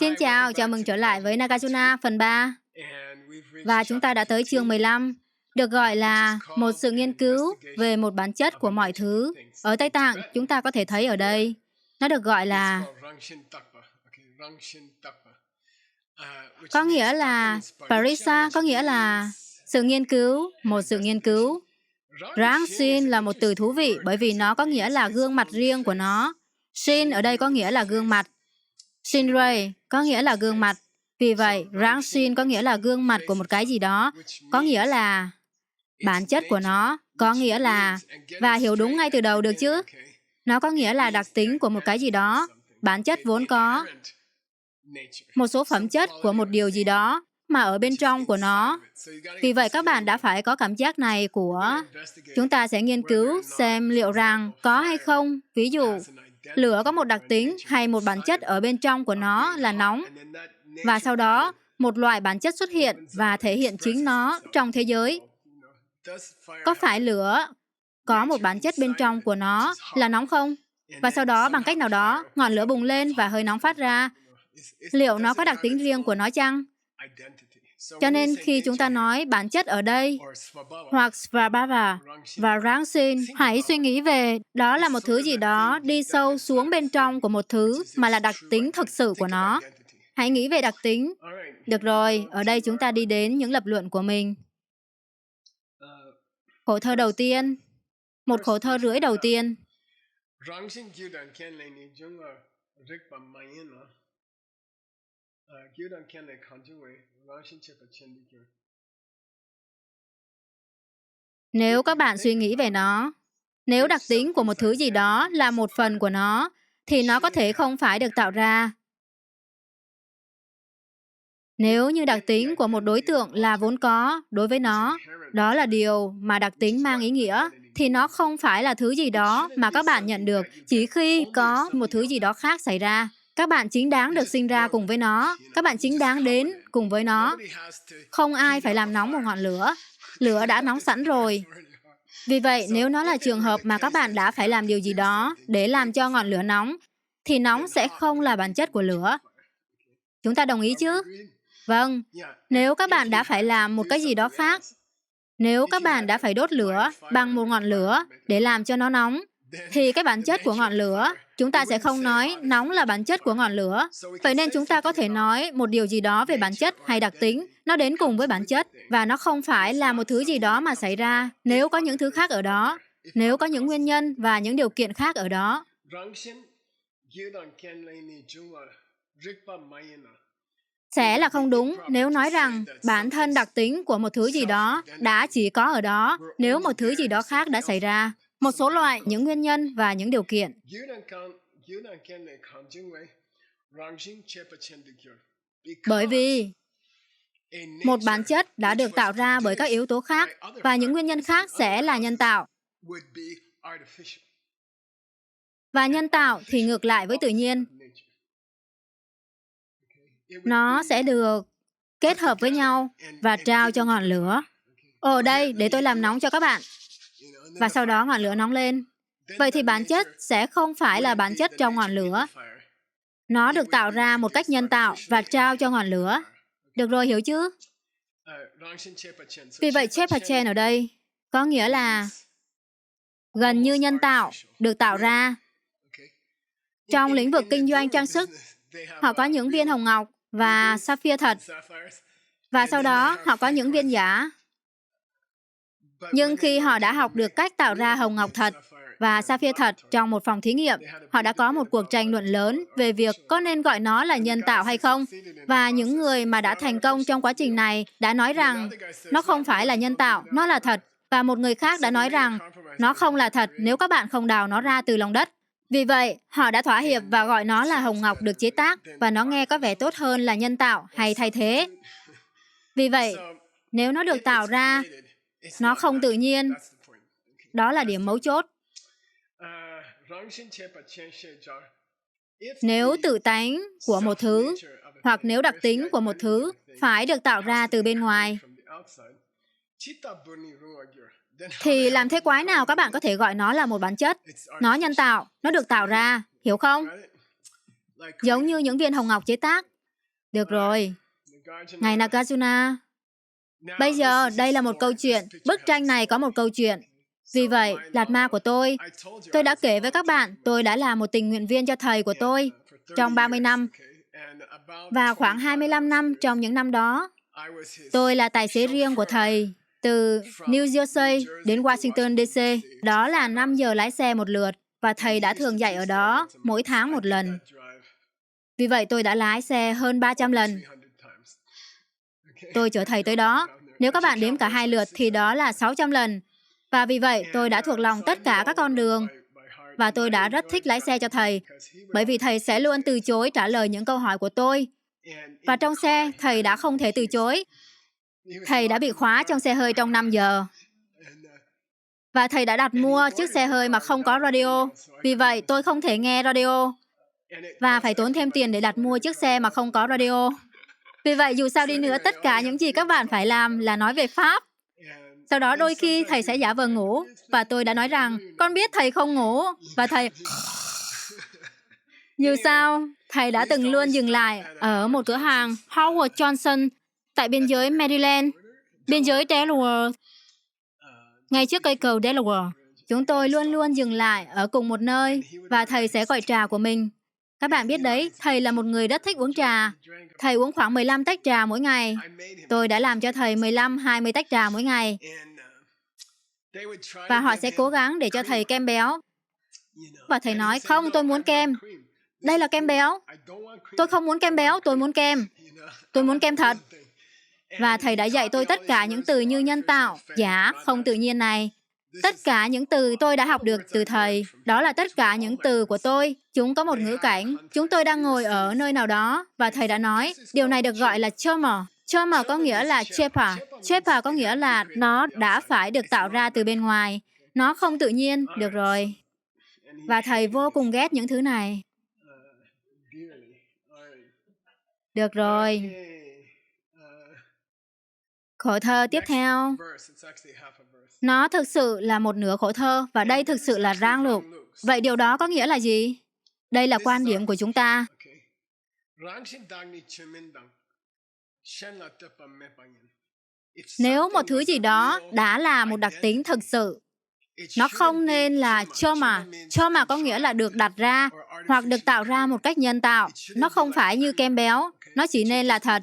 Xin chào, chào mừng trở lại với Nagarjuna phần 3. Và chúng ta đã tới chương 15, được gọi là một sự nghiên cứu về một bản chất của mọi thứ. Ở Tây Tạng, chúng ta có thể thấy ở đây, nó được gọi là, có nghĩa là Parisa, có nghĩa là sự nghiên cứu, một sự nghiên cứu. Rangshin là một từ thú vị bởi vì nó có nghĩa là gương mặt riêng của nó. Shin ở đây có nghĩa là gương mặt. Shinrei có nghĩa là gương mặt. Vì vậy, Rangshin có nghĩa là gương mặt của một cái gì đó, có nghĩa là bản chất của nó, có nghĩa là, và hiểu đúng ngay từ đầu được chứ? Nó có nghĩa là đặc tính của một cái gì đó, bản chất vốn có, một số phẩm chất của một điều gì đó mà ở bên trong của nó. Vì vậy các bạn đã phải có cảm giác này của chúng ta sẽ nghiên cứu xem liệu rằng có hay không. Ví dụ, lửa có một đặc tính hay một bản chất ở bên trong của nó là nóng, và sau đó một loại bản chất xuất hiện và thể hiện chính nó trong thế giới. Có phải lửa có một bản chất bên trong của nó là nóng không? Và sau đó bằng cách nào đó, ngọn lửa bùng lên và hơi nóng phát ra. Liệu nó có đặc tính riêng của nó chăng? Cho nên khi chúng ta nói bản chất ở đây, hoặc Svabhava và Rangshin, hãy suy nghĩ về đó là một thứ gì đó đi sâu xuống bên trong của một thứ mà là đặc tính thực sự của nó. Hãy nghĩ về đặc tính. Được rồi, ở đây chúng ta đi đến những lập luận của mình. Khổ thơ đầu tiên, một khổ thơ rưỡi đầu tiên. Nếu các bạn suy nghĩ về nó, nếu đặc tính của một thứ gì đó là một phần của nó, thì nó có thể không phải được tạo ra. Nếu như đặc tính của một đối tượng là vốn có đối với nó, đó là điều mà đặc tính mang ý nghĩa, thì nó không phải là thứ gì đó mà các bạn nhận được chỉ khi có một thứ gì đó khác xảy ra. Các bạn chính đáng được sinh ra cùng với nó, các bạn chính đáng đến cùng với nó. Không ai phải làm nóng một ngọn lửa, lửa đã nóng sẵn rồi. Vì vậy, nếu nó là trường hợp mà các bạn đã phải làm điều gì đó để làm cho ngọn lửa nóng, thì nóng sẽ không là bản chất của lửa. Chúng ta đồng ý chứ? Vâng, nếu các bạn đã phải làm một cái gì đó khác, nếu các bạn đã phải đốt lửa bằng một ngọn lửa để làm cho nó nóng, thì cái bản chất của ngọn lửa, chúng ta sẽ không nói nóng là bản chất của ngọn lửa. Vậy nên chúng ta có thể nói một điều gì đó về bản chất hay đặc tính, nó đến cùng với bản chất, và nó không phải là một thứ gì đó mà xảy ra nếu có những thứ khác ở đó, nếu có những nguyên nhân và những điều kiện khác ở đó. Sẽ là không đúng nếu nói rằng bản thân đặc tính của một thứ gì đó đã chỉ có ở đó nếu một thứ gì đó khác đã xảy ra. Một số loại, những nguyên nhân và những điều kiện. Bởi vì một bản chất đã được tạo ra bởi các yếu tố khác và những nguyên nhân khác sẽ là nhân tạo. Và nhân tạo thì ngược lại với tự nhiên. Nó sẽ được kết hợp với nhau và trao cho ngọn lửa. Ở đây, để tôi làm nóng cho các bạn. Và sau đó ngọn lửa nóng lên. Vậy thì bản chất sẽ không phải là bản chất trong ngọn lửa. Nó được tạo ra một cách nhân tạo và trao cho ngọn lửa. Được rồi, hiểu chứ? Vì vậy, Chepachen ở đây có nghĩa là gần như nhân tạo, được tạo ra. Trong lĩnh vực kinh doanh trang sức, họ có những viên hồng ngọc và sapphire thật. Và sau đó, họ có những viên giả. Nhưng khi họ đã học được cách tạo ra hồng ngọc thật và sapphire thật trong một phòng thí nghiệm, họ đã có một cuộc tranh luận lớn về việc có nên gọi nó là nhân tạo hay không. Và những người mà đã thành công trong quá trình này đã nói rằng nó không phải là nhân tạo, nó là thật. Và một người khác đã nói rằng nó không là thật nếu các bạn không đào nó ra từ lòng đất. Vì vậy, họ đã thỏa hiệp và gọi nó là hồng ngọc được chế tác, và nó nghe có vẻ tốt hơn là nhân tạo hay thay thế. Vì vậy, nếu nó được tạo ra, nó không tự nhiên. Đó là điểm mấu chốt. Nếu tự tánh của một thứ, hoặc nếu đặc tính của một thứ phải được tạo ra từ bên ngoài, thì làm thế quái nào các bạn có thể gọi nó là một bản chất? Nó nhân tạo, nó được tạo ra, hiểu không? Giống như những viên hồng ngọc chế tác. Được rồi. Ngài Nagarjuna, bây giờ đây là một câu chuyện. Bức tranh này có một câu chuyện. Vì vậy, Lạt Ma của tôi đã kể với các bạn, tôi đã là một tình nguyện viên cho thầy của tôi trong 30 năm. Và khoảng 25 năm trong những năm đó, tôi là tài xế riêng của thầy từ New Jersey đến Washington DC. Đó là 5 giờ lái xe một lượt và thầy đã thường dạy ở đó mỗi tháng một lần. Vì vậy, tôi đã lái xe hơn 300 lần. Tôi chở thầy tới đó. Nếu các bạn đếm cả 2 lượt thì đó là 600 lần. Và vì vậy, tôi đã thuộc lòng tất cả các con đường. Và tôi đã rất thích lái xe cho thầy, bởi vì thầy sẽ luôn từ chối trả lời những câu hỏi của tôi. Và trong xe, thầy đã không thể từ chối. Thầy đã bị khóa trong xe hơi trong 5 giờ. Và thầy đã đặt mua chiếc xe hơi mà không có radio. Vì vậy, tôi không thể nghe radio. Và phải tốn thêm tiền để đặt mua chiếc xe mà không có radio. Vì vậy, dù sao đi nữa, tất cả những gì các bạn phải làm là nói về Pháp. Sau đó đôi khi thầy sẽ giả vờ ngủ. Và tôi đã nói rằng, con biết thầy không ngủ. Và thầy... Dù sao, thầy đã từng luôn dừng lại ở một cửa hàng Howard Johnson tại biên giới Maryland, biên giới Delaware, ngay trước cây cầu Delaware. Chúng tôi luôn luôn dừng lại ở cùng một nơi và thầy sẽ gọi trà của mình. Các bạn biết đấy, thầy là một người rất thích uống trà. Thầy uống khoảng 15 tách trà mỗi ngày. Tôi đã làm cho thầy 15-20 tách trà mỗi ngày. Và họ sẽ cố gắng để cho thầy kem béo. Và thầy nói, không, tôi muốn kem. Đây là kem béo. Tôi không muốn kem béo, tôi muốn kem. Tôi muốn kem thật. Và thầy đã dạy tôi tất cả những từ như nhân tạo, giả, không tự nhiên này. Tất cả những từ tôi đã học được từ thầy. Đó là tất cả những từ của tôi. Chúng có một ngữ cảnh. Chúng tôi đang ngồi ở nơi nào đó và thầy đã nói, điều này được gọi là choma. Choma có nghĩa là chepa. Chepa có nghĩa là nó đã phải được tạo ra từ bên ngoài. Nó không tự nhiên. Được rồi. Và thầy vô cùng ghét những thứ này. Được rồi. Khổ thơ tiếp theo. Nó thực sự là một nửa khổ thơ và đây thực sự là rang lục. Vậy điều đó có nghĩa là gì? Đây là quan điểm của chúng ta. Nếu một thứ gì đó đã là một đặc tính thực sự, nó không nên là choma. Choma có nghĩa là được đặt ra hoặc được tạo ra một cách nhân tạo. Nó không phải như kem béo. Nó chỉ nên là thật.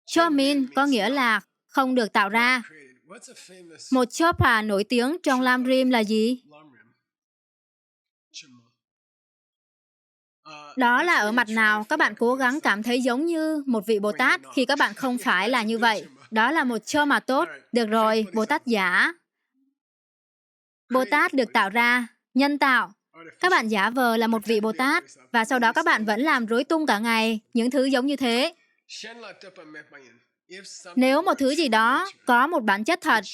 Chomin có nghĩa là không được tạo ra. Một chopa nổi tiếng trong Lam Rim là gì? Đó là ở mặt nào các bạn cố gắng cảm thấy giống như một vị Bồ Tát khi các bạn không phải là như vậy. Đó là một choma tốt. Được rồi, Bồ Tát giả. Bồ Tát được tạo ra, nhân tạo. Các bạn giả vờ là một vị Bồ Tát và sau đó các bạn vẫn làm rối tung cả ngày, những thứ giống như thế. Nếu một thứ gì đó có một bản chất thật,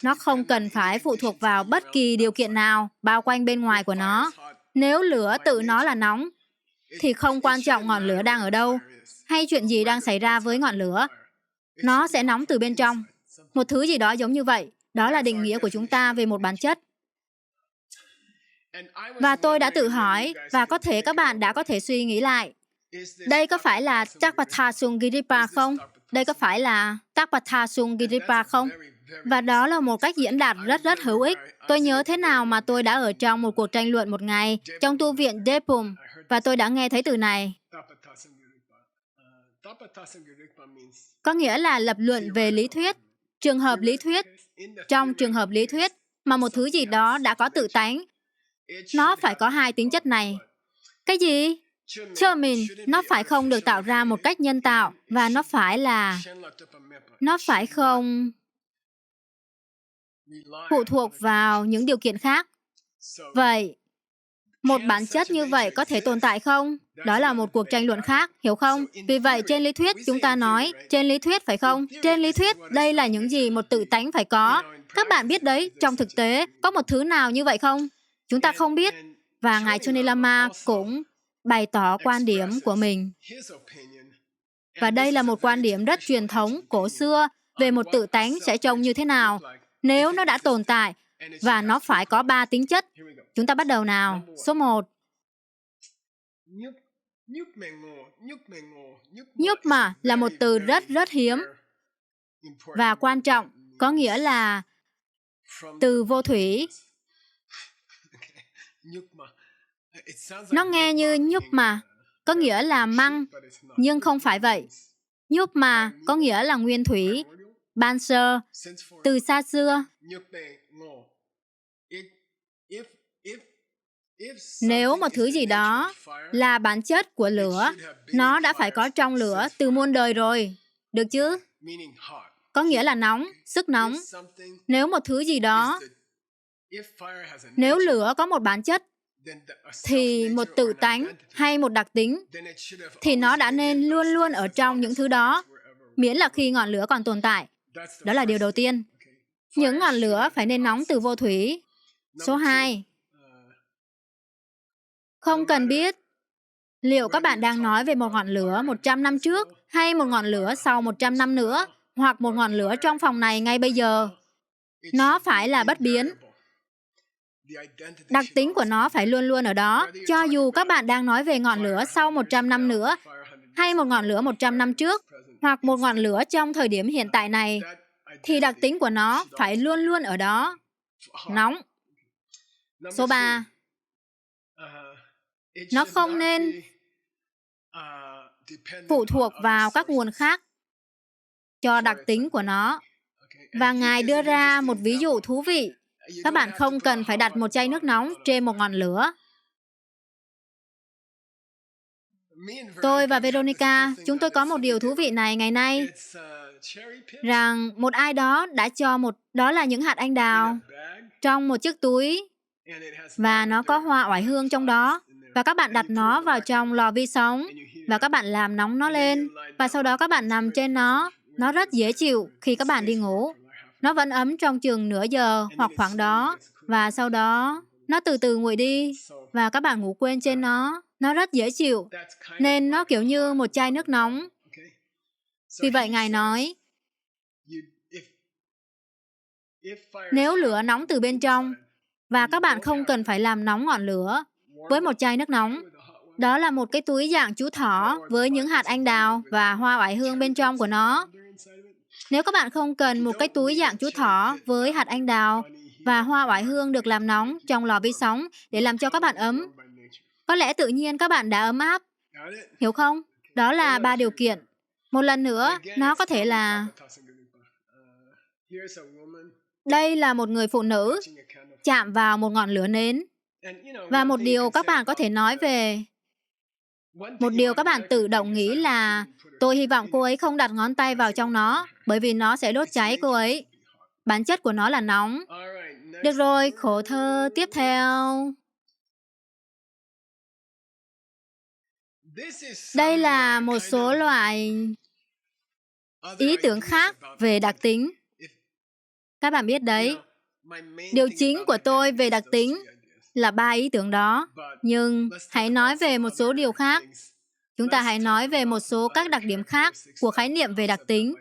nó không cần phải phụ thuộc vào bất kỳ điều kiện nào bao quanh bên ngoài của nó. Nếu lửa tự nó là nóng, thì không quan trọng ngọn lửa đang ở đâu, hay chuyện gì đang xảy ra với ngọn lửa. Nó sẽ nóng từ bên trong. Một thứ gì đó giống như vậy. Đó là định nghĩa của chúng ta về một bản chất. Và tôi đã tự hỏi, và có thể các bạn đã có thể suy nghĩ lại. Đây có phải là Takpatha Sungiripa không? Đây có phải là Takpatha Sungiripa không? Và đó là một cách diễn đạt rất hữu ích. Tôi nhớ thế nào mà tôi đã ở trong một cuộc tranh luận một ngày trong tu viện Depum và tôi đã nghe thấy từ này. Có nghĩa là lập luận về lý thuyết, trường hợp lý thuyết. Trong trường hợp lý thuyết mà một thứ gì đó đã có tự tánh, nó phải có hai tính chất này. Cái gì? Chomin, nó phải không được tạo ra một cách nhân tạo và nó phải không phụ thuộc vào những điều kiện khác. Vậy, một bản chất như vậy có thể tồn tại không? Đó là một cuộc tranh luận khác, hiểu không? Vì vậy, trên lý thuyết, chúng ta nói, trên lý thuyết phải không? Trên lý thuyết, đây là những gì một tự tánh phải có. Các bạn biết đấy, trong thực tế, có một thứ nào như vậy không? Chúng ta không biết. Và Ngài Chonei Lama cũng bày tỏ quan điểm của mình. Và đây là một quan điểm rất truyền thống, cổ xưa, về một tự tánh sẽ trông như thế nào. Nếu nó đã tồn tại, và nó phải có 3 tính chất. Chúng ta bắt đầu nào. Số 1. Nhupma là một từ rất hiếm và quan trọng, có nghĩa là từ vô thủy. Nó nghe như Nhupma, có nghĩa là măng, nhưng không phải vậy. Nhupma có nghĩa là nguyên thủy, ban sơ, từ xa xưa. Nếu một thứ gì đó là bản chất của lửa, nó đã phải có trong lửa từ muôn đời rồi. Được chứ? Có nghĩa là nóng, sức nóng. Nếu một thứ gì đó, nếu lửa có một bản chất, thì một tự tánh hay một đặc tính, thì nó đã nên luôn luôn ở trong những thứ đó, miễn là khi ngọn lửa còn tồn tại. Đó là điều đầu tiên. Những ngọn lửa phải nên nóng từ vô thủy. Số 2. Không cần biết liệu các bạn đang nói về một ngọn lửa 100 năm trước, hay một ngọn lửa sau 100 năm nữa, hoặc một ngọn lửa trong phòng này ngay bây giờ. Nó phải là bất biến. Đặc tính của nó phải luôn luôn ở đó, cho dù các bạn đang nói về ngọn lửa sau 100 năm nữa, hay một ngọn lửa 100 năm trước, hoặc một ngọn lửa trong thời điểm hiện tại này, thì đặc tính của nó phải luôn luôn ở đó. Nóng. Số 3. Nó không nên phụ thuộc vào các nguồn khác cho đặc tính của nó. Và Ngài đưa ra một ví dụ thú vị. Các bạn không cần phải đặt một chai nước nóng trên một ngọn lửa. Tôi và Veronica, chúng tôi có một điều thú vị này ngày nay, rằng một ai đó đã cho đó là những hạt anh đào trong một chiếc túi, và nó có hoa oải hương trong đó, và các bạn đặt nó vào trong lò vi sóng, và các bạn làm nóng nó lên, và sau đó các bạn nằm trên nó. Nó rất dễ chịu khi các bạn đi ngủ. Nó vẫn ấm trong chừng nửa giờ hoặc khoảng đó, và sau đó nó từ từ nguội đi, và các bạn ngủ quên trên nó. Nó rất dễ chịu, nên nó kiểu như một chai nước nóng. Vì vậy Ngài nói, nếu lửa nóng từ bên trong, và các bạn không cần phải làm nóng ngọn lửa với một chai nước nóng, đó là một cái túi dạng chú thỏ với những hạt anh đào và hoa oải hương bên trong của nó. Nếu các bạn không cần một cái túi dạng chú thỏ với hạt anh đào và hoa oải hương được làm nóng trong lò vi sóng để làm cho các bạn ấm, có lẽ tự nhiên các bạn đã ấm áp. Hiểu không? Đó là 3 điều kiện. Một lần nữa, nó có thể là đây là một người phụ nữ chạm vào một ngọn lửa nến. Và một điều các bạn có thể nói về, một điều các bạn tự động nghĩ là tôi hy vọng cô ấy không đặt ngón tay vào trong nó, bởi vì nó sẽ đốt cháy cô ấy. Bản chất của nó là nóng. Được rồi, khổ thơ tiếp theo. Đây là một số loại ý tưởng khác về đặc tính. Các bạn biết đấy, điều chính của tôi về đặc tính là 3 ý tưởng đó. Nhưng hãy nói về một số điều khác. Chúng ta hãy nói về một số các đặc điểm khác của khái niệm về đặc tính.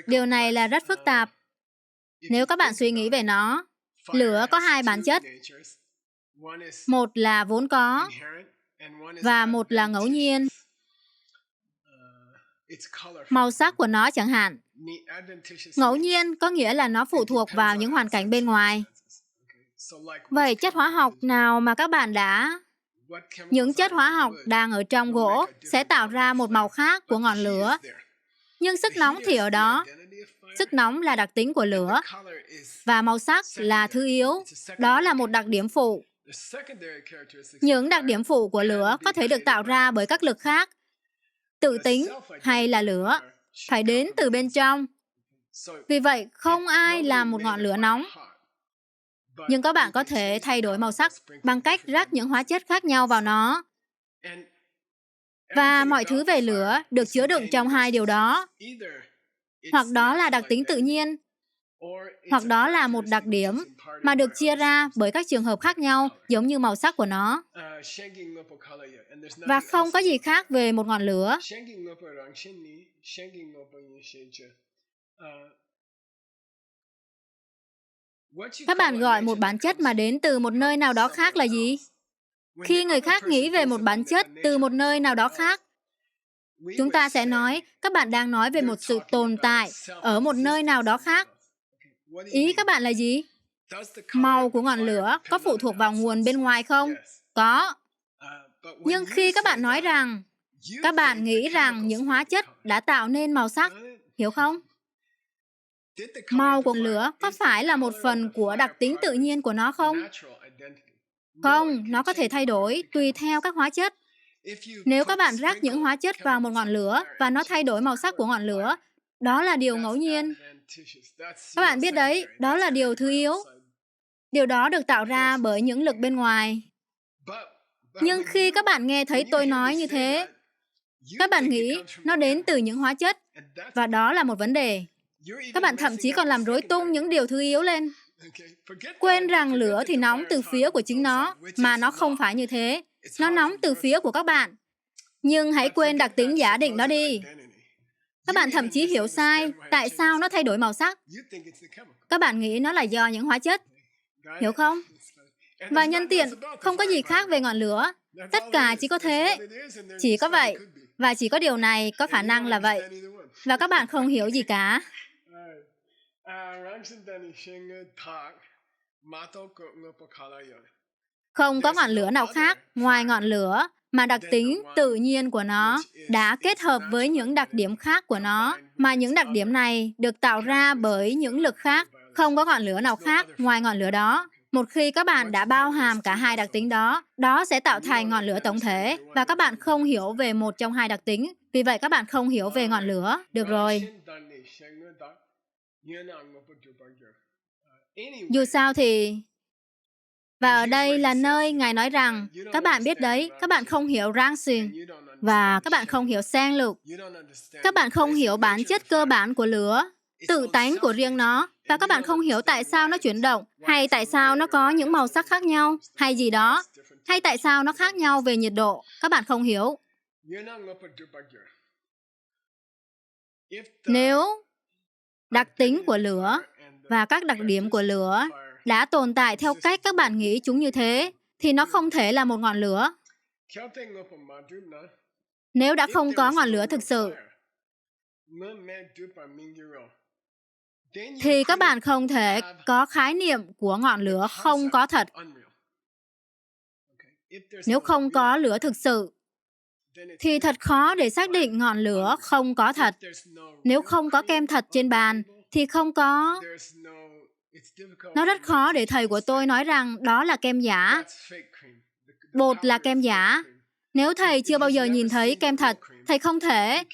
Điều này là rất phức tạp. Nếu các bạn suy nghĩ về nó, lửa có 2 bản chất. Một là vốn có, và một là ngẫu nhiên. Màu sắc của nó chẳng hạn. Ngẫu nhiên có nghĩa là nó phụ thuộc vào những hoàn cảnh bên ngoài. Vậy chất hóa học nào mà các bạn đã... Những chất hóa học đang ở trong gỗ sẽ tạo ra một màu khác của ngọn lửa. Nhưng sức nóng thì ở đó. Sức nóng là đặc tính của lửa. Và màu sắc là thứ yếu. Đó là một đặc điểm phụ. Những đặc điểm phụ của lửa có thể được tạo ra bởi các lực khác. Tự tính hay là lửa phải đến từ bên trong. Vì vậy, không ai làm một ngọn lửa nóng. Nhưng các bạn có thể thay đổi màu sắc bằng cách rắc những hóa chất khác nhau vào nó. Và mọi thứ về lửa được chứa đựng trong 2 điều đó. Hoặc đó là đặc tính tự nhiên, hoặc đó là một đặc điểm mà được chia ra bởi các trường hợp khác nhau, giống như màu sắc của nó. Và không có gì khác về một ngọn lửa. Các bạn gọi một bản chất mà đến từ một nơi nào đó khác là gì? Khi người khác nghĩ về một bản chất từ một nơi nào đó khác, chúng ta sẽ nói, các bạn đang nói về một sự tồn tại ở một nơi nào đó khác. Ý các bạn là gì? Màu của ngọn lửa có phụ thuộc vào nguồn bên ngoài không? Có. Nhưng khi các bạn nói rằng, các bạn nghĩ rằng những hóa chất đã tạo nên màu sắc, hiểu không? Màu của lửa có phải là một phần của đặc tính tự nhiên của nó không? Không, nó có thể thay đổi tùy theo các hóa chất. Nếu các bạn rắc những hóa chất vào một ngọn lửa và nó thay đổi màu sắc của ngọn lửa, đó là điều ngẫu nhiên. Các bạn biết đấy, đó là điều thứ yếu. Điều đó được tạo ra bởi những lực bên ngoài. Nhưng khi các bạn nghe thấy tôi nói như thế, các bạn nghĩ nó đến từ những hóa chất, và đó là một vấn đề. Các bạn thậm chí còn làm rối tung những điều thứ yếu lên. Quên rằng lửa thì nóng từ phía của chính nó, mà nó không phải như thế. Nó nóng từ phía của các bạn. Nhưng hãy quên đặc tính giả định đó đi. Các bạn thậm chí hiểu sai tại sao nó thay đổi màu sắc. Các bạn nghĩ nó là do những hóa chất. Hiểu không? Và nhân tiện, không có gì khác về ngọn lửa. Tất cả chỉ có thế. Chỉ có vậy. Và chỉ có điều này có khả năng là vậy. Và các bạn không hiểu gì cả. Không có ngọn lửa nào khác ngoài ngọn lửa mà đặc tính tự nhiên của nó đã kết hợp với những đặc điểm khác của nó, mà những đặc điểm này được tạo ra bởi những lực khác. Không có ngọn lửa nào khác ngoài ngọn lửa đó. Một khi các bạn đã bao hàm cả hai đặc tính đó, đó sẽ tạo thành ngọn lửa tổng thể, và các bạn không hiểu về một trong hai đặc tính. Vì vậy các bạn không hiểu về ngọn lửa. Được rồi. Dù sao thì... Và ở đây là nơi Ngài nói rằng, các bạn biết đấy, các bạn không hiểu Rangshin, và các bạn không hiểu Sen Lục. Các bạn không hiểu bản chất cơ bản của lửa, tự tánh của riêng nó, và các bạn không hiểu tại sao nó chuyển động, hay tại sao nó có những màu sắc khác nhau, hay gì đó, hay tại sao nó khác nhau về nhiệt độ. Các bạn không hiểu. Nếu đặc tính của lửa và các đặc điểm của lửa đã tồn tại theo cách các bạn nghĩ chúng như thế, thì nó không thể là một ngọn lửa. Nếu đã không có ngọn lửa thực sự, thì các bạn không thể có khái niệm của ngọn lửa không có thật. Nếu không có lửa thực sự, thì thật khó để xác định ngọn lửa không có thật. Nếu không có kem thật trên bàn, thì không có. Nó rất khó để thầy của tôi nói rằng đó là kem giả. Bột là kem giả. Nếu thầy chưa bao giờ nhìn thấy kem thật, thầy không thể.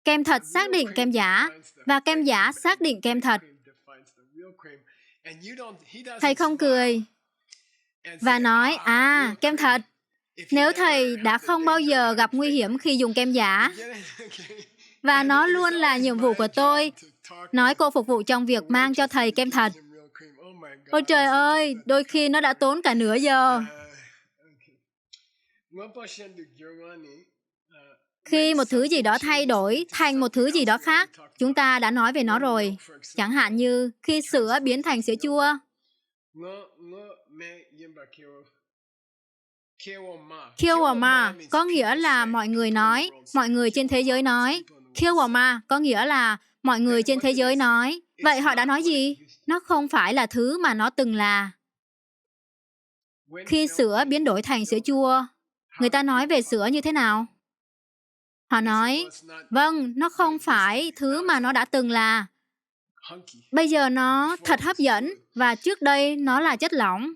Kem thật xác định kem giả, và kem giả xác định kem thật. Thầy không cười và nói, kem thật. Nếu thầy đã không bao giờ gặp nguy hiểm khi dùng kem giả, và nó luôn là nhiệm vụ của tôi, nói cô phục vụ trong việc mang cho thầy kem thật. Ôi trời ơi, đôi khi nó đã tốn cả nửa giờ. Khi một thứ gì đó thay đổi thành một thứ gì đó khác, chúng ta đã nói về nó rồi. Chẳng hạn như khi sữa biến thành sữa chua. Kiwama có nghĩa là mọi người nói, mọi người trên thế giới nói. Kiwama có nghĩa là mọi người trên thế giới nói. Vậy họ đã nói gì? Nó không phải là thứ mà nó từng là. Khi sữa biến đổi thành sữa chua, người ta nói về sữa như thế nào? Họ nói, vâng, nó không phải thứ mà nó đã từng là. Bây giờ nó thật hấp dẫn, và trước đây nó là chất lỏng.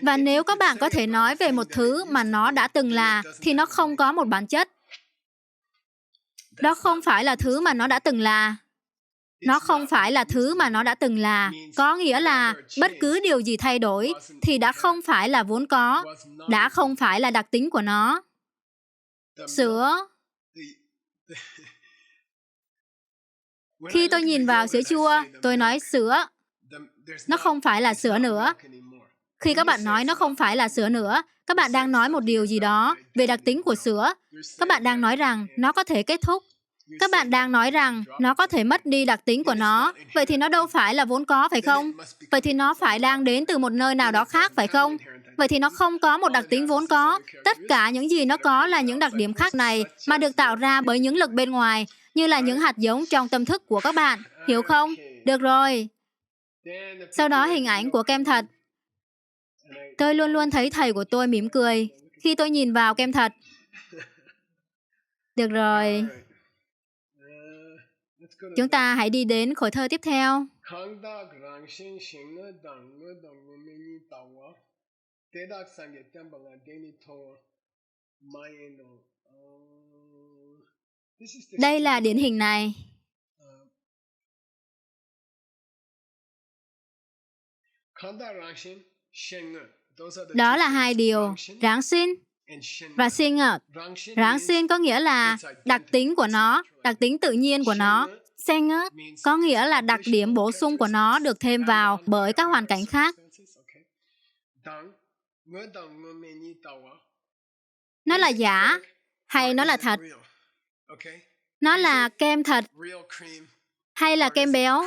Và nếu các bạn có thể nói về một thứ mà nó đã từng là, thì nó không có một bản chất. Đó không phải là thứ mà nó đã từng là. Nó không phải là thứ mà nó đã từng là. Có nghĩa là bất cứ điều gì thay đổi thì đã không phải là vốn có, đã không phải là đặc tính của nó. Sữa. Khi tôi nhìn vào sữa chua, tôi nói sữa. Nó không phải là sữa nữa. Khi các bạn nói nó không phải là sữa nữa, các bạn đang nói một điều gì đó về đặc tính của sữa. Các bạn đang nói rằng nó có thể kết thúc. Các bạn đang nói rằng nó có thể mất đi đặc tính của nó. Vậy thì nó đâu phải là vốn có, phải không? Vậy thì nó phải đang đến từ một nơi nào đó khác, phải không? Vậy thì nó không có một đặc tính vốn có. Tất cả những gì nó có là những đặc điểm khác này mà được tạo ra bởi những lực bên ngoài, như là những hạt giống trong tâm thức của các bạn. Hiểu không? Được rồi. Sau đó hình ảnh của kem thật. Tôi luôn luôn thấy thầy của tôi mỉm cười khi tôi nhìn vào kem thật. Được rồi. Chúng ta hãy đi đến khối thơ tiếp theo. Đây là điển hình này. Đó là hai điều, ráng xin và sinh ngợt. Ráng xin có nghĩa là đặc tính của nó, đặc tính tự nhiên của nó. Sinh ngợt có nghĩa là đặc điểm bổ sung của nó được thêm vào bởi các hoàn cảnh khác. Nó là giả hay nó là thật? Nó là kem thật hay là kem béo?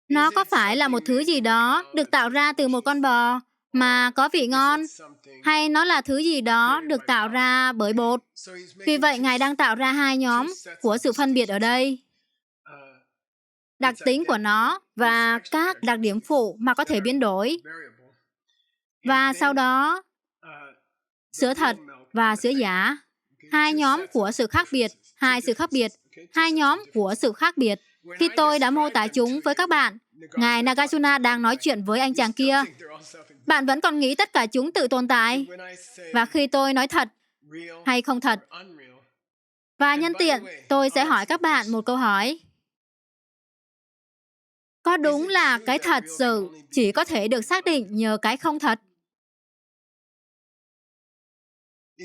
Nó có phải là một thứ gì đó được tạo ra từ một con bò mà có vị ngon, hay nó là thứ gì đó được tạo ra bởi bột? Vì vậy, Ngài đang tạo ra hai nhóm của sự phân biệt ở đây. Đặc tính của nó và các đặc điểm phụ mà có thể biến đổi. Và sau đó, sữa thật và sữa giả. Hai nhóm của sự khác biệt, hai sự khác biệt, hai nhóm của sự khác biệt. Khi tôi đã mô tả chúng với các bạn, Ngài Nagarjuna đang nói chuyện với anh chàng kia. Bạn vẫn còn nghĩ tất cả chúng tự tồn tại. Và khi tôi nói thật hay không thật, và nhân tiện, tôi sẽ hỏi các bạn một câu hỏi. Có đúng là cái thật sự chỉ có thể được xác định nhờ cái không thật?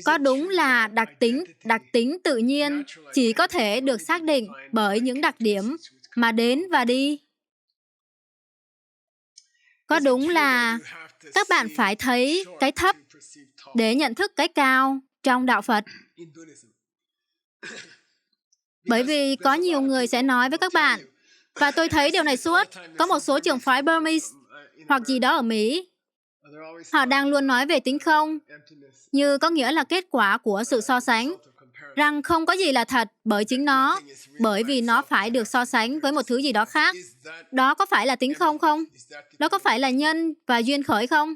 Có đúng là đặc tính tự nhiên chỉ có thể được xác định bởi những đặc điểm mà đến và đi? Có đúng là các bạn phải thấy cái thấp để nhận thức cái cao trong đạo Phật? Bởi vì có nhiều người sẽ nói với các bạn, và tôi thấy điều này suốt, có một số trường phái Burmese hoặc gì đó ở Mỹ, họ đang luôn nói về tính không, như có nghĩa là kết quả của sự so sánh, rằng không có gì là thật bởi chính nó, bởi vì nó phải được so sánh với một thứ gì đó khác. Đó có phải là tính không không? Đó có phải là nhân và duyên khởi không?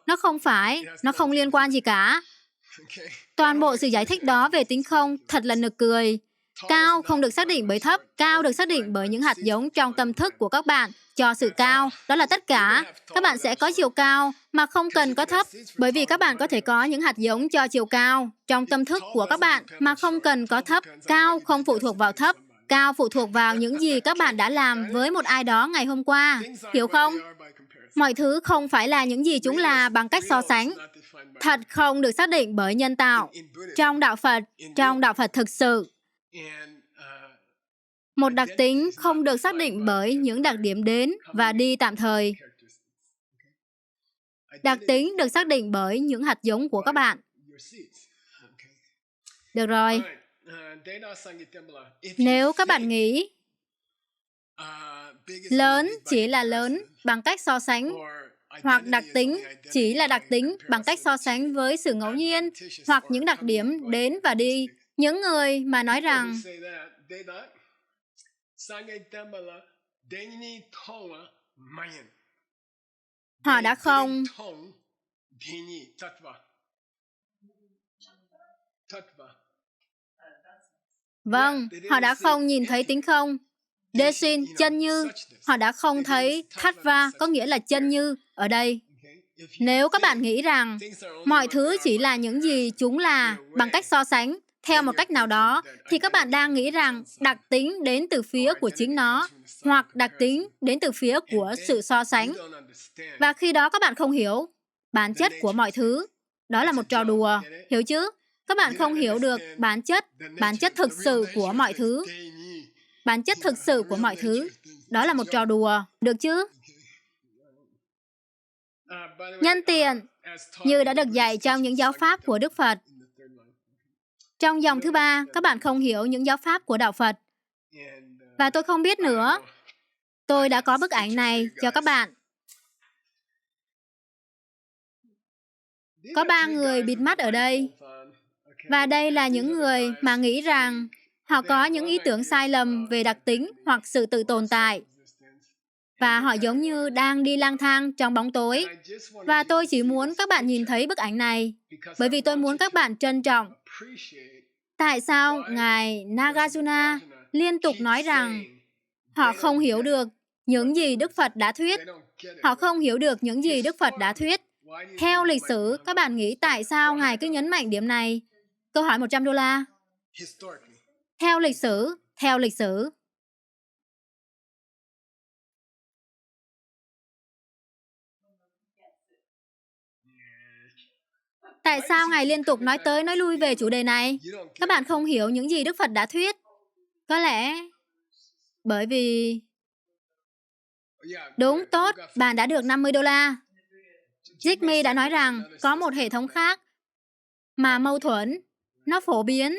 Nó không phải, nó không liên quan gì cả. Toàn bộ sự giải thích đó về tính không thật là nực cười. Cao không được xác định bởi thấp, cao được xác định bởi những hạt giống trong tâm thức của các bạn cho sự cao. Đó là tất cả. Các bạn sẽ có chiều cao mà không cần có thấp, bởi vì các bạn có thể có những hạt giống cho chiều cao trong tâm thức của các bạn mà không cần có thấp. Cao không phụ thuộc vào thấp. Cao phụ thuộc vào những gì các bạn đã làm với một ai đó ngày hôm qua. Hiểu không? Mọi thứ không phải là những gì chúng là bằng cách so sánh. Thật không được xác định bởi nhân tạo. Trong đạo Phật thực sự, một đặc tính không được xác định bởi những đặc điểm đến và đi tạm thời. Đặc tính được xác định bởi những hạt giống của các bạn. Được rồi. Nếu các bạn nghĩ lớn chỉ là lớn bằng cách so sánh, hoặc đặc tính chỉ là đặc tính bằng cách so sánh với sự ngẫu nhiên, hoặc những đặc điểm đến và đi, những người mà nói rằng họ đã không họ đã không nhìn thấy tính không. Desin, chân như. Họ đã không thấy Tattva, có nghĩa là chân như, ở đây. Nếu các bạn nghĩ rằng mọi thứ chỉ là những gì chúng là bằng cách so sánh, theo một cách nào đó, thì các bạn đang nghĩ rằng đặc tính đến từ phía của chính nó, hoặc đặc tính đến từ phía của sự so sánh. Và khi đó các bạn không hiểu bản chất của mọi thứ. Đó là một trò đùa, hiểu chứ? Các bạn không hiểu được bản chất thực sự của mọi thứ. Bản chất thực sự của mọi thứ. Đó là một trò đùa, được chứ? Nhân tiện, như đã được dạy trong những giáo pháp của Đức Phật. Trong dòng thứ 3, các bạn không hiểu những giáo pháp của Đạo Phật. Và tôi không biết nữa. Tôi đã có bức ảnh này cho các bạn. Có 3 người bịt mắt ở đây. Và đây là những người mà nghĩ rằng họ có những ý tưởng sai lầm về đặc tính hoặc sự tự tồn tại. Và họ giống như đang đi lang thang trong bóng tối. Và tôi chỉ muốn các bạn nhìn thấy bức ảnh này, bởi vì tôi muốn các bạn trân trọng tại sao Ngài Nagarjuna liên tục nói rằng họ không hiểu được những gì Đức Phật đã thuyết. Họ không hiểu được những gì Đức Phật đã thuyết. Theo lịch sử, các bạn nghĩ tại sao Ngài cứ nhấn mạnh điểm này? Câu hỏi $100. Theo lịch sử. Tại sao Ngài liên tục nói tới nói lui về chủ đề này? Các bạn không hiểu những gì Đức Phật đã thuyết. Có lẽ bởi vì... Đúng, tốt, bạn đã được $50. Jigme đã nói rằng có một hệ thống khác mà mâu thuẫn, nó phổ biến.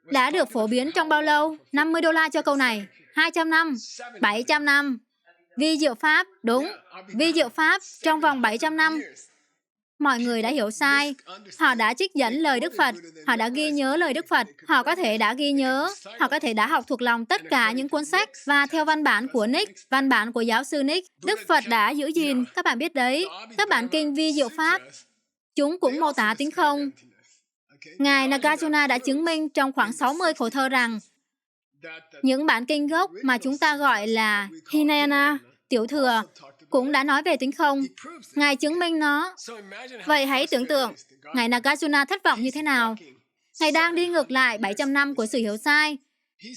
Đã được phổ biến trong bao lâu? $50 cho câu này. 200 năm, 700 năm. Vi diệu Pháp, đúng. Vi diệu Pháp trong vòng 700 năm. Mọi người đã hiểu sai. Họ đã trích dẫn lời Đức Phật. Họ đã ghi nhớ lời Đức Phật. Họ có thể đã ghi nhớ. Họ có thể đã học thuộc lòng tất cả những cuốn sách. Và theo văn bản của Nick, văn bản của giáo sư Nick, Đức Phật đã giữ gìn. Các bạn biết đấy. Các bản kinh Vi diệu Pháp, chúng cũng mô tả tính không. Ngài Nagarjuna đã chứng minh trong khoảng 60 khổ thơ rằng những bản kinh gốc mà chúng ta gọi là Hinayana, tiểu thừa, cũng đã nói về tính không. Ngài chứng minh nó. Vậy hãy tưởng tượng, Ngài Nagarjuna thất vọng như thế nào. Ngài đang đi ngược lại 700 năm của sự hiểu sai.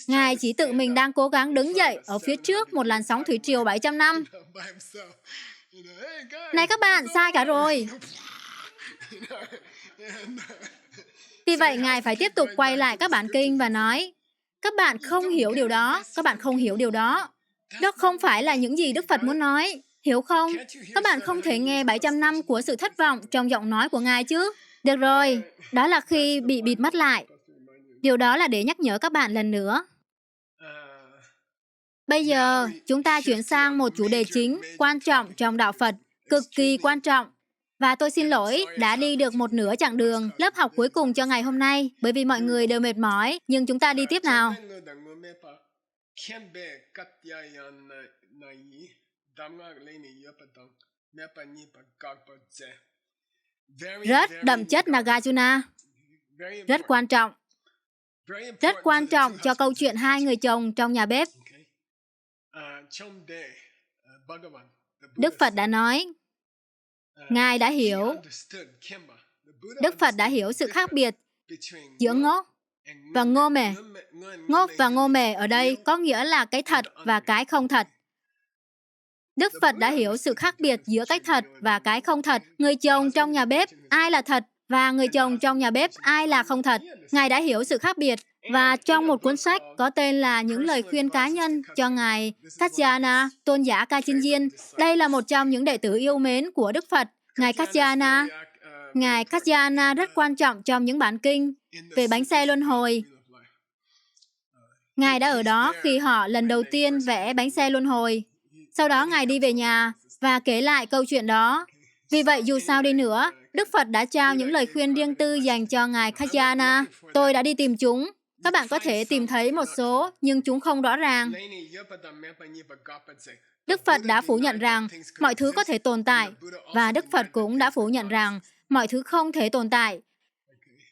Ngài chỉ tự mình đang cố gắng đứng dậy ở phía trước một làn sóng thủy triều 700 năm. Này các bạn, sai cả rồi. Vì vậy, Ngài phải tiếp tục quay lại các bản kinh và nói, các bạn không hiểu điều đó, các bạn không hiểu điều đó. Đó không phải là những gì Đức Phật muốn nói, hiểu không? Các bạn không thể nghe 700 năm của sự thất vọng trong giọng nói của Ngài chứ. Được rồi, đó là khi bị bịt mắt lại. Điều đó là để nhắc nhở các bạn lần nữa. Bây giờ, chúng ta chuyển sang một chủ đề chính, quan trọng trong Đạo Phật, cực kỳ quan trọng. Và tôi xin lỗi, đã đi được một nửa chặng đường, lớp học cuối cùng cho ngày hôm nay, bởi vì mọi người đều mệt mỏi, nhưng chúng ta đi tiếp nào. Rất đậm chất Nagarjuna, rất quan trọng. Rất quan trọng cho câu chuyện hai người chồng trong nhà bếp. Đức Phật đã nói, Ngài đã hiểu, Đức Phật đã hiểu sự khác biệt giữa ngốc và ngô mề. Ngốc và ngô mề ở đây có nghĩa là cái thật và cái không thật. Đức Phật đã hiểu sự khác biệt giữa cái thật và cái không thật. Người chồng trong nhà bếp, ai là thật và người chồng trong nhà bếp, ai là không thật. Ngài đã hiểu sự khác biệt. Và trong một cuốn sách có tên là Những lời khuyên cá nhân cho Ngài Katyayana, tôn giả Kachin, đây là một trong những đệ tử yêu mến của Đức Phật. Ngài Katyayana rất quan trọng trong những bản kinh về bánh xe luân hồi. Ngài đã ở đó khi họ lần đầu tiên vẽ bánh xe luân hồi. Sau đó Ngài đi về nhà và kể lại câu chuyện đó. Vì vậy, dù sao đi nữa, Đức Phật đã trao những lời khuyên riêng tư dành cho Ngài Katyayana. Tôi đã đi tìm chúng. Các bạn có thể tìm thấy một số, nhưng chúng không rõ ràng. Đức Phật đã phủ nhận rằng mọi thứ có thể tồn tại, và Đức Phật cũng đã phủ nhận rằng mọi thứ không thể tồn tại.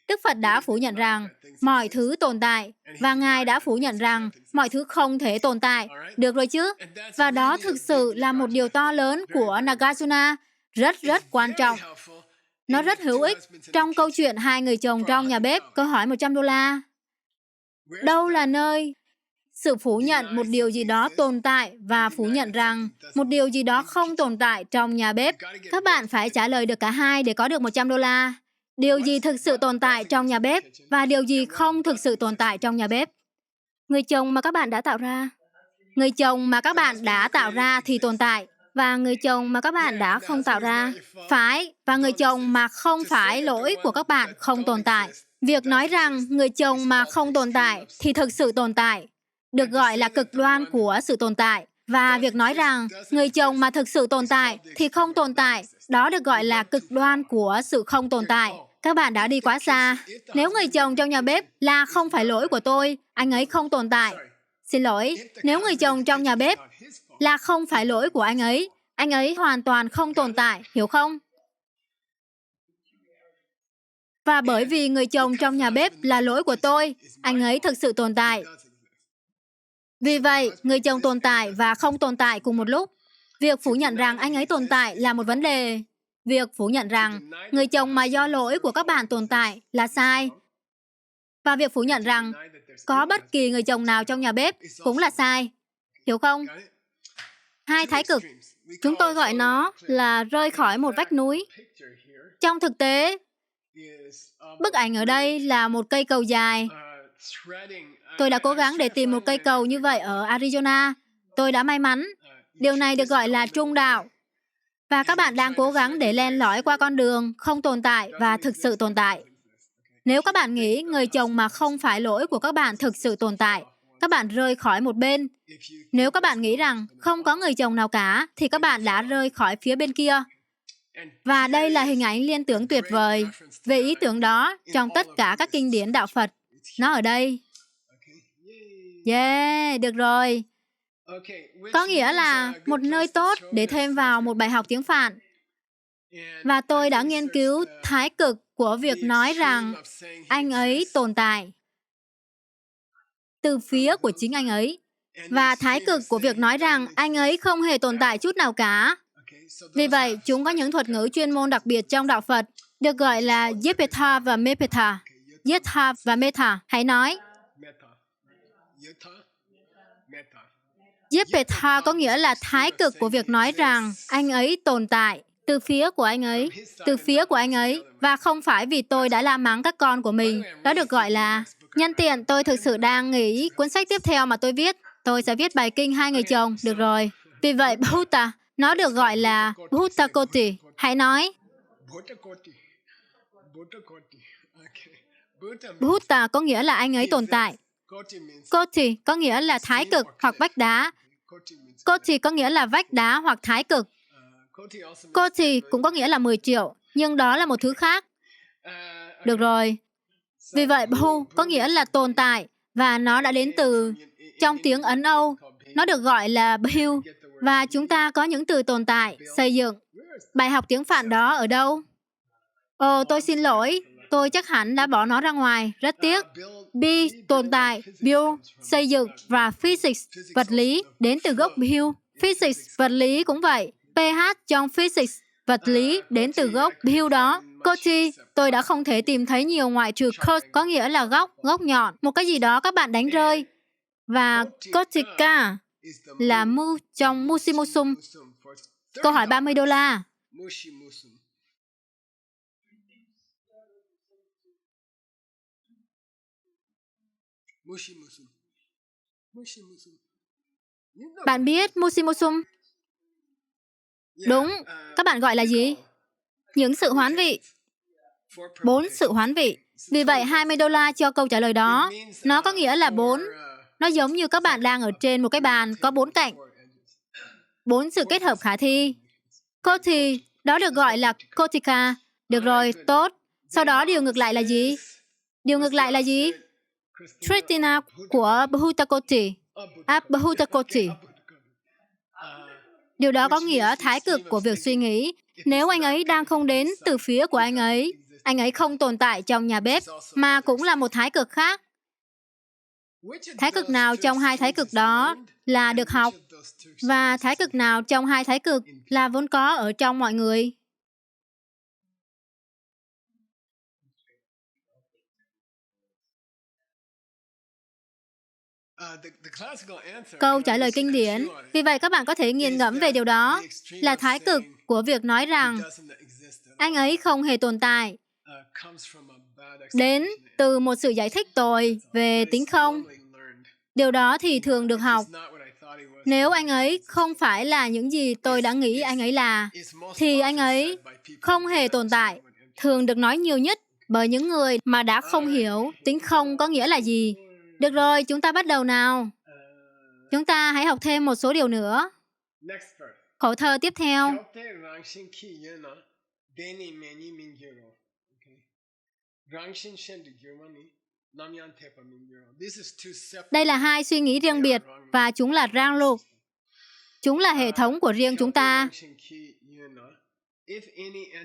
Đức Phật đã phủ nhận rằng mọi thứ tồn tại, và Ngài đã phủ nhận rằng mọi thứ không thể tồn tại. Được rồi chứ? Và đó thực sự là một điều to lớn của Nagarjuna, rất quan trọng. Nó rất hữu ích trong câu chuyện hai người chồng trong nhà bếp. Câu hỏi $100. Đâu là nơi sự phủ nhận một điều gì đó tồn tại và phủ nhận rằng một điều gì đó không tồn tại trong nhà bếp? Các bạn phải trả lời được cả hai để có được $100. Điều gì thực sự tồn tại trong nhà bếp và điều gì không thực sự tồn tại trong nhà bếp? Người chồng mà các bạn đã tạo ra. Người chồng mà các bạn đã tạo ra thì tồn tại. và người chồng mà các bạn đã không tạo ra. Phải, và người chồng mà không phải lỗi của các bạn không tồn tại. Việc nói rằng người chồng mà không tồn tại thì thực sự tồn tại, được gọi là cực đoan của sự tồn tại. Và việc nói rằng người chồng mà thực sự tồn tại thì không tồn tại, đó được gọi là cực đoan của sự không tồn tại. Các bạn đã đi quá xa. Nếu người chồng trong nhà bếp là không phải lỗi của tôi, anh ấy không tồn tại. Xin lỗi, nếu người chồng trong nhà bếp là không phải lỗi của anh ấy hoàn toàn không tồn tại, hiểu không? Và bởi vì người chồng trong nhà bếp là lỗi của tôi, anh ấy thực sự tồn tại. Vì vậy, người chồng tồn tại và không tồn tại cùng một lúc. Việc phủ nhận rằng anh ấy tồn tại là một vấn đề. Việc phủ nhận rằng người chồng mà do lỗi của các bạn tồn tại là sai. Và việc phủ nhận rằng có bất kỳ người chồng nào trong nhà bếp cũng là sai. Hiểu không? Hai thái cực. Chúng tôi gọi nó là rơi khỏi một vách núi. Trong thực tế, bức ảnh ở đây là một cây cầu dài. Tôi đã cố gắng để tìm một cây cầu như vậy ở Arizona. Tôi đã may mắn. Điều này được gọi là trung đạo. Và các bạn đang cố gắng để len lỏi qua con đường không tồn tại và thực sự tồn tại. Nếu các bạn nghĩ người chồng mà không phải lỗi của các bạn thực sự tồn tại, các bạn rơi khỏi một bên. Nếu các bạn nghĩ rằng không có người chồng nào cả, thì các bạn đã rơi khỏi phía bên kia. Và đây là hình ảnh liên tưởng tuyệt vời về ý tưởng đó trong tất cả các kinh điển đạo Phật. Nó ở đây. Yeah, được rồi. Có nghĩa là một nơi tốt để thêm vào một bài học tiếng Phạn. Và tôi đã nghiên cứu thái cực của việc nói rằng anh ấy tồn tại từ phía của chính anh ấy, và thái cực của việc nói rằng anh ấy không hề tồn tại chút nào cả. Vì vậy, chúng có những thuật ngữ chuyên môn đặc biệt trong đạo Phật, được gọi là Yetha và Mepetha. Yetha và Meta. Hãy nói. Yetha có nghĩa là thái cực của việc nói rằng anh ấy tồn tại từ phía của anh ấy, và không phải vì tôi đã la mắng các con của mình. Đó được gọi là... Nhân tiện, tôi thực sự đang nghĩ cuốn sách tiếp theo mà tôi viết. Tôi sẽ viết bài kinh hai người chồng, được rồi. Vì vậy, Bhuta, nó được gọi là Bhutakoti. Hãy nói. Bhuta có nghĩa là anh ấy tồn tại. Koti có nghĩa là thái cực hoặc vách đá. Koti có nghĩa là vách đá hoặc thái cực. Koti cũng có nghĩa là 10 triệu, nhưng đó là một thứ khác. Được rồi. Vì vậy, Bhu có nghĩa là tồn tại, và nó đã đến từ trong tiếng Ấn Âu. Nó được gọi là Bhu, và chúng ta có những từ tồn tại, xây dựng. Bài học tiếng Phạn đó ở đâu? Ồ, tôi xin lỗi, tôi chắc hẳn đã bỏ nó ra ngoài, rất tiếc. Bi, tồn tại, bio, xây dựng, và physics, vật lý, đến từ gốc Bhu. Physics, vật lý cũng vậy. pH trong physics, vật lý, đến từ gốc Bhu đó. Koti, tôi đã không thể tìm thấy nhiều ngoại trừ Kot, có nghĩa là góc nhọn, một cái gì đó các bạn đánh rơi. Và Kotika là mu trong Musimusum. Câu hỏi $30. Bạn biết Musimusum? Đúng, các bạn gọi là gì? Những sự hoán vị. 4 sự hoán vị. Vì vậy, $20 cho câu trả lời đó. Nó có nghĩa là 4. Nó giống như các bạn đang ở trên một cái bàn có 4 cạnh. 4 sự kết hợp khả thi. Koti, đó được gọi là Kotika. Được rồi, tốt. Sau đó điều ngược lại là gì? Điều ngược lại là gì? Tritina của Bhutakoti. Bhutakoti. Điều đó có nghĩa thái cực của việc suy nghĩ. Nếu anh ấy đang không đến từ phía của anh ấy không tồn tại trong nhà bếp, mà cũng là một thái cực khác. Thái cực nào trong hai thái cực đó là được học, và thái cực nào trong hai thái cực là vốn có ở trong mọi người? Câu trả lời kinh điển. Vì vậy các bạn có thể nghiền ngẫm về điều đó, là thái cực của việc nói rằng anh ấy không hề tồn tại, đến từ một sự giải thích tồi về tính không. Điều đó thì thường được học, Nếu anh ấy không phải là những gì tôi đã nghĩ anh ấy là, thì anh ấy không hề tồn tại, thường được nói nhiều nhất bởi những người mà đã không hiểu tính không có nghĩa là gì. Được rồi, chúng ta bắt đầu nào. Chúng ta hãy học thêm một số điều nữa. Khẩu thơ tiếp theo. Đây là hai suy nghĩ riêng biệt và chúng là rang lục. Chúng là hệ thống của riêng chúng ta.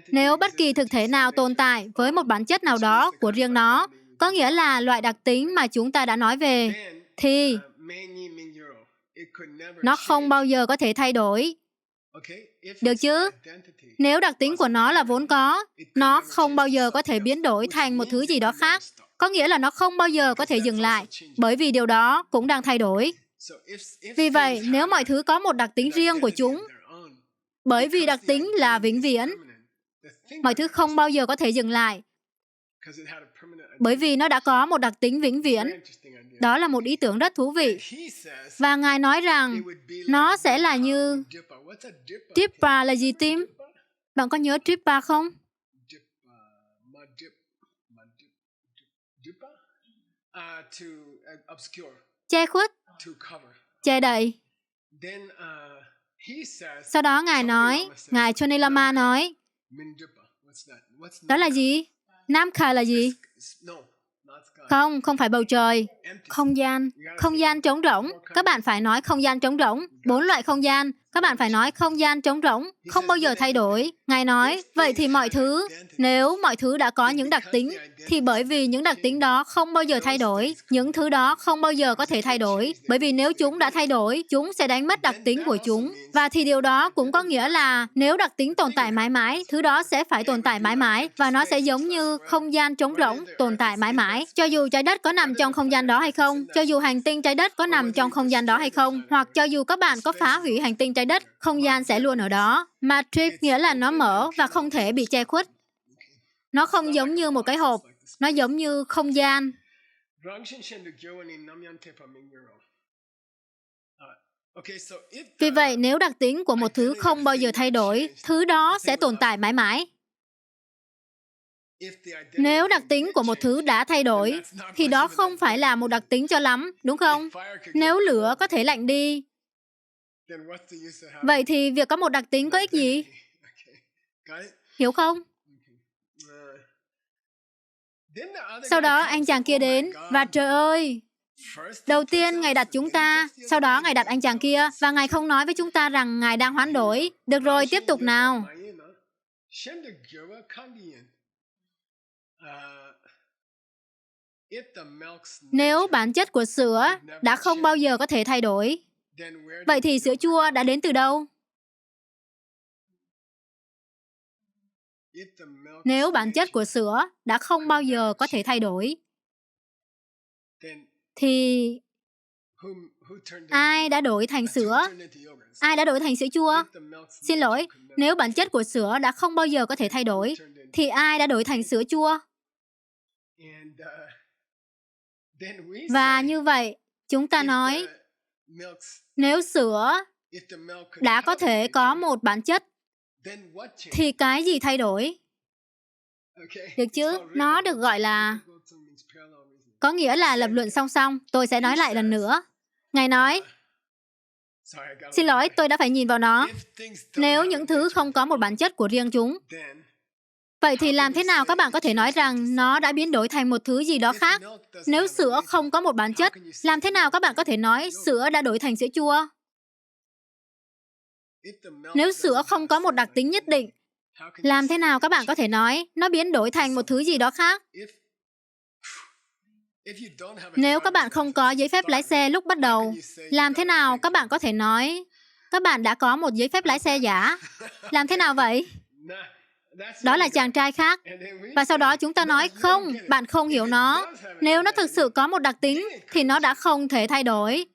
Nếu bất kỳ thực thể nào tồn tại với một bản chất nào đó của riêng nó, có nghĩa là loại đặc tính mà chúng ta đã nói về, thì nó không bao giờ có thể thay đổi. Được chứ? Nếu đặc tính của nó là vốn có, nó không bao giờ có thể biến đổi thành một thứ gì đó khác. Có nghĩa là nó không bao giờ có thể dừng lại, bởi vì điều đó cũng đang thay đổi. Vì vậy, nếu mọi thứ có một đặc tính riêng của chúng, bởi vì đặc tính là vĩnh viễn, mọi thứ không bao giờ có thể dừng lại, bởi vì nó đã có một đặc tính vĩnh viễn. Đó là một ý tưởng rất thú vị. Và Ngài nói rằng nó sẽ là như... Tripa là gì, Tim? Bạn có nhớ Tripa không? Che khuất, che đậy. Sau đó Ngài Chonei Lama nói, đó là gì? Namkha là gì? Không phải bầu trời. Không gian trống rỗng. Các bạn phải nói không gian trống rỗng. 4 loại không gian. Các bạn phải nói không gian trống rỗng, không bao giờ thay đổi. Ngài nói, vậy thì mọi thứ, nếu mọi thứ đã có những đặc tính, thì bởi vì những đặc tính đó không bao giờ thay đổi, những thứ đó không bao giờ có thể thay đổi. Bởi vì nếu chúng đã thay đổi, chúng sẽ đánh mất đặc tính của chúng. Và thì điều đó cũng có nghĩa là nếu đặc tính tồn tại mãi mãi, thứ đó sẽ phải tồn tại mãi mãi, và nó sẽ giống như không gian trống rỗng, tồn tại mãi mãi. Cho dù trái đất có nằm trong không gian đó hay không, cho dù hành tinh trái đất có nằm trong không gian đó hay không, hoặc cho dù các bạn có phá hủy hành tinh trái đất, không gian sẽ luôn ở đó. Matrix nghĩa là nó mở và không thể bị che khuất. Nó không giống như một cái hộp, nó giống như không gian. Vì vậy, nếu đặc tính của một thứ không bao giờ thay đổi, thứ đó sẽ tồn tại mãi mãi. Nếu đặc tính của một thứ đã thay đổi, thì đó không phải là một đặc tính cho lắm, đúng không? Nếu lửa có thể lạnh đi, vậy thì việc có một đặc tính có ích gì? Hiểu không? Sau đó anh chàng kia đến, và trời ơi! Đầu tiên Ngài đặt chúng ta, sau đó Ngài đặt anh chàng kia, và Ngài không nói với chúng ta rằng Ngài đang hoán đổi. Được rồi, tiếp tục nào. Nếu bản chất của sữa đã không bao giờ có thể thay đổi, vậy thì sữa chua đã đến từ đâu? Nếu bản chất của sữa đã không bao giờ có thể thay đổi, thì ai đã đổi thành sữa? Ai đã đổi thành sữa chua? Xin lỗi, nếu bản chất của sữa đã không bao giờ có thể thay đổi, thì ai đã đổi thành sữa chua? Và như vậy, chúng ta nói, nếu sữa đã có thể có một bản chất, thì cái gì thay đổi? Được chứ? Nó được gọi là... có nghĩa là lập luận song song. Tôi sẽ nói lại lần nữa. Ngài nói, xin lỗi, tôi đã phải nhìn vào nó. Nếu những thứ không có một bản chất của riêng chúng, vậy thì làm thế nào các bạn có thể nói rằng nó đã biến đổi thành một thứ gì đó khác? Nếu sữa không có một bản chất, làm thế nào các bạn có thể nói sữa đã đổi thành sữa chua? Nếu sữa không có một đặc tính nhất định, làm thế nào các bạn có thể nói nó biến đổi thành một thứ gì đó khác? Nếu các bạn không có giấy phép lái xe lúc bắt đầu, làm thế nào các bạn có thể nói các bạn đã có một giấy phép lái xe giả? Làm thế nào vậy? Đó là chàng trai khác. Và sau đó chúng ta nói, không, bạn không hiểu nó. Nếu nó thực sự có một đặc tính, thì nó đã không thể thay đổi.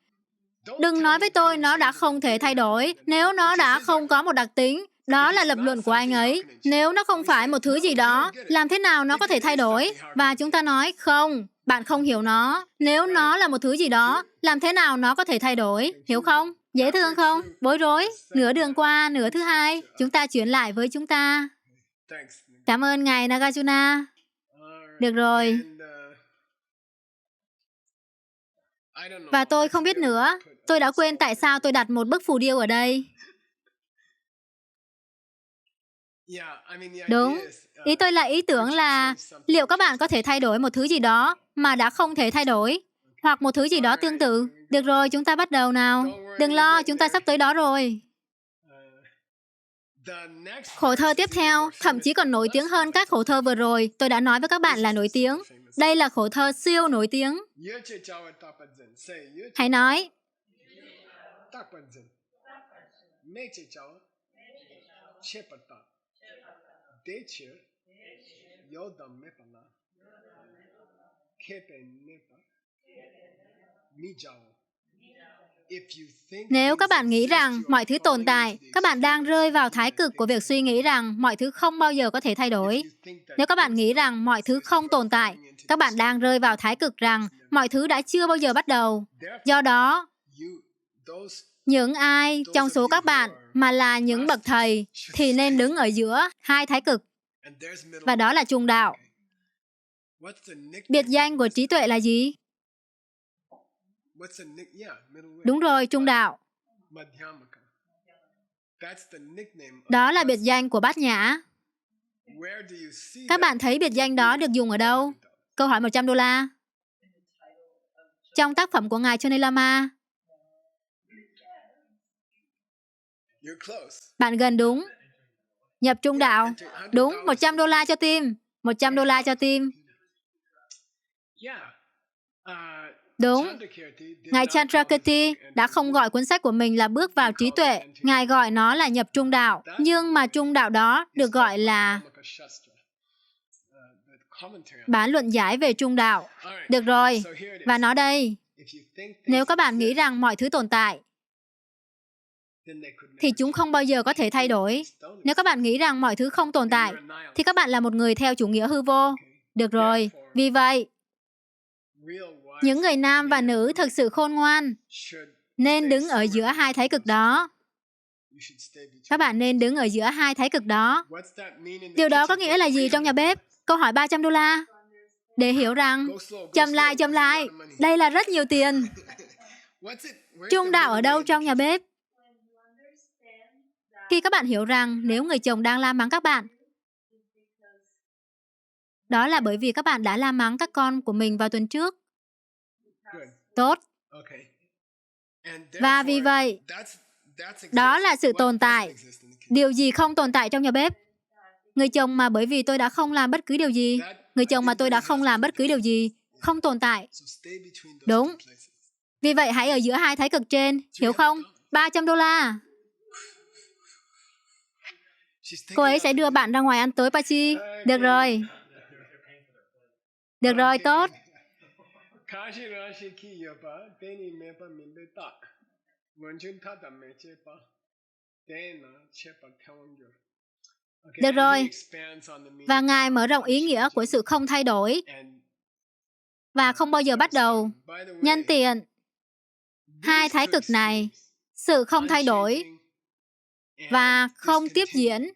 Đừng nói với tôi nó đã không thể thay đổi. Nếu nó đã không có một đặc tính, đó là lập luận của anh ấy. Nếu nó không phải một thứ gì đó, làm thế nào nó có thể thay đổi? Và chúng ta nói, không, bạn không hiểu nó. Nếu nó là một thứ gì đó, làm thế nào nó có thể thay đổi? Hiểu không? Dễ thương không? Bối rối. Nửa đường qua, nửa thứ hai, chúng ta chuyển lại với chúng ta. Cảm ơn Ngài Nagarjuna. Được rồi. Và tôi không biết nữa. Tôi đã quên tại sao tôi đặt một bức phù điêu ở đây. Đúng. Ý tôi là ý tưởng là liệu các bạn có thể thay đổi một thứ gì đó mà đã không thể thay đổi? Hoặc một thứ gì đó tương tự. Được rồi, chúng ta bắt đầu nào. Đừng lo, chúng ta sắp tới đó rồi. Khổ thơ tiếp theo, thậm chí còn nổi tiếng hơn các khổ thơ vừa rồi. Tôi đã nói với các bạn là nổi tiếng. Đây là khổ thơ siêu nổi tiếng. Hãy nói. Nếu các bạn nghĩ rằng mọi thứ tồn tại, các bạn đang rơi vào thái cực của việc suy nghĩ rằng mọi thứ không bao giờ có thể thay đổi. Nếu các bạn nghĩ rằng mọi thứ không tồn tại, các bạn đang rơi vào thái cực rằng mọi thứ đã chưa bao giờ bắt đầu. Do đó, những ai trong số các bạn mà là những bậc thầy thì nên đứng ở giữa hai thái cực. Và đó là trung đạo. Biệt danh của trí tuệ là gì? Đúng rồi, trung đạo. Đó là biệt danh của Bát Nhã. Các bạn thấy biệt danh đó được dùng ở đâu? Câu hỏi $100. Trong tác phẩm của Ngài Dalai Lama. Bạn gần đúng. Nhập trung đạo. Đúng, $100 cho team. $100 cho team. Đúng. Ngài Chandrakirti đã không gọi cuốn sách của mình là Bước vào trí tuệ. Ngài gọi nó là nhập trung đạo. Nhưng mà trung đạo đó được gọi là bản luận giải về trung đạo. Được rồi. Và nó đây. Nếu các bạn nghĩ rằng mọi thứ tồn tại, thì chúng không bao giờ có thể thay đổi. Nếu các bạn nghĩ rằng mọi thứ không tồn tại, thì các bạn là một người theo chủ nghĩa hư vô. Được rồi. Vì vậy, những người nam và nữ thực sự khôn ngoan nên đứng ở giữa hai thái cực đó. Các bạn nên đứng ở giữa hai thái cực đó. Điều đó có nghĩa là gì trong nhà bếp? Câu hỏi $300. Để hiểu rằng, chậm lại, đây là rất nhiều tiền. Trung đạo ở đâu trong nhà bếp? Khi các bạn hiểu rằng nếu người chồng đang la mắng các bạn, đó là bởi vì các bạn đã la mắng các con của mình vào tuần trước. Tốt. Và vì vậy, đó là sự tồn tại. Điều gì không tồn tại trong nhà bếp? Người chồng mà bởi vì tôi đã không làm bất cứ điều gì. Người chồng mà tôi đã không làm bất cứ điều gì. Không tồn tại. Đúng. Vì vậy hãy ở giữa hai thái cực trên. Hiểu không? $300. Cô ấy sẽ đưa bạn ra ngoài ăn tối Pachi. Được rồi. Được rồi, tốt. Được rồi. Và Ngài mở rộng ý nghĩa của sự không thay đổi và không bao giờ bắt đầu. Nhân tiện, hai thái cực này, sự không thay đổi và không tiếp diễn,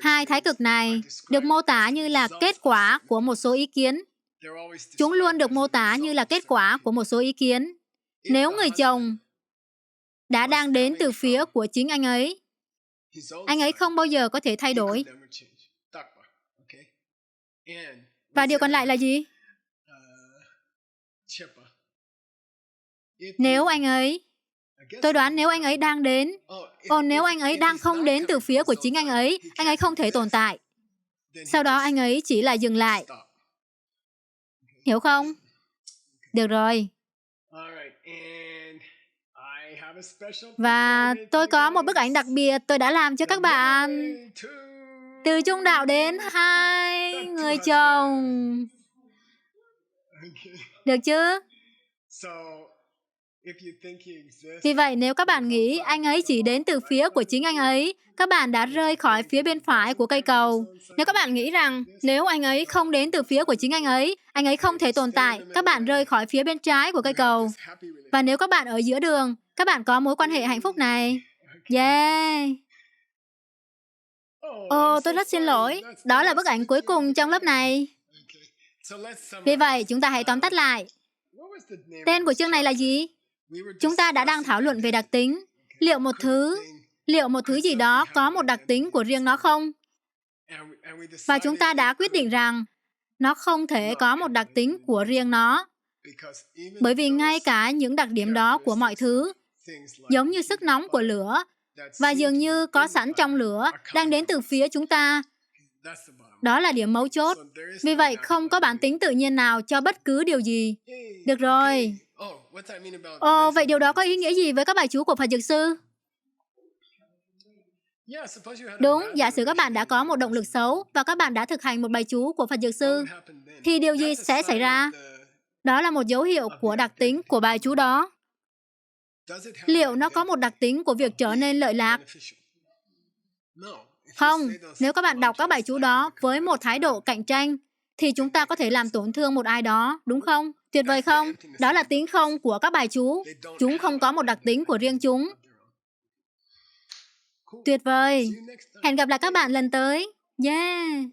hai thái cực này được mô tả như là kết quả của một số ý kiến. Chúng luôn được mô tả như là kết quả của một số ý kiến. Nếu người chồng đã đang đến từ phía của chính anh ấy không bao giờ có thể thay đổi. Và điều còn lại là gì? Nếu anh ấy, tôi đoán nếu anh ấy đang đến, nếu anh ấy đang không đến từ phía của chính anh ấy không thể tồn tại. Sau đó anh ấy chỉ là dừng lại. Hiểu không? Được rồi. Và tôi có một bức ảnh đặc biệt tôi đã làm cho các bạn. Từ trung đạo đến hai người chồng. Được chứ? Vì vậy, nếu các bạn nghĩ anh ấy chỉ đến từ phía của chính anh ấy, các bạn đã rơi khỏi phía bên phải của cây cầu. Nếu các bạn nghĩ rằng nếu anh ấy không đến từ phía của chính anh ấy không thể tồn tại, các bạn rơi khỏi phía bên trái của cây cầu. Và nếu các bạn ở giữa đường, Các bạn có mối quan hệ hạnh phúc này. Yeah! Ồ, tôi rất xin lỗi. Đó là bức ảnh cuối cùng trong lớp này. Vì vậy, chúng ta hãy tóm tắt lại. Tên của chương này là gì? Chúng ta đã đang thảo luận về đặc tính. Liệu một thứ gì đó có một đặc tính của riêng nó không? Và chúng ta đã quyết định rằng nó không thể có một đặc tính của riêng nó. Bởi vì ngay cả những đặc điểm đó của mọi thứ, giống như sức nóng của lửa, và dường như có sẵn trong lửa, đang đến từ phía chúng ta. Đó là điểm mấu chốt. Vì vậy, không có bản tính tự nhiên nào cho bất cứ điều gì. Được rồi. Ồ, vậy điều đó có ý nghĩa gì với các bài chú của Phật Dược Sư? Đúng, giả sử các bạn đã có một động lực xấu và các bạn đã thực hành một bài chú của Phật Dược Sư, thì điều gì sẽ xảy ra? Đó là một dấu hiệu của đặc tính của bài chú đó. Liệu nó có một đặc tính của việc trở nên lợi lạc? Không, nếu các bạn đọc các bài chú đó với một thái độ cạnh tranh, thì chúng ta có thể làm tổn thương một ai đó, đúng không? Tuyệt vời không? Đó là tính không của các bài chú. Chúng không có một đặc tính của riêng chúng. Tuyệt vời. Hẹn gặp lại các bạn lần tới. Yeah!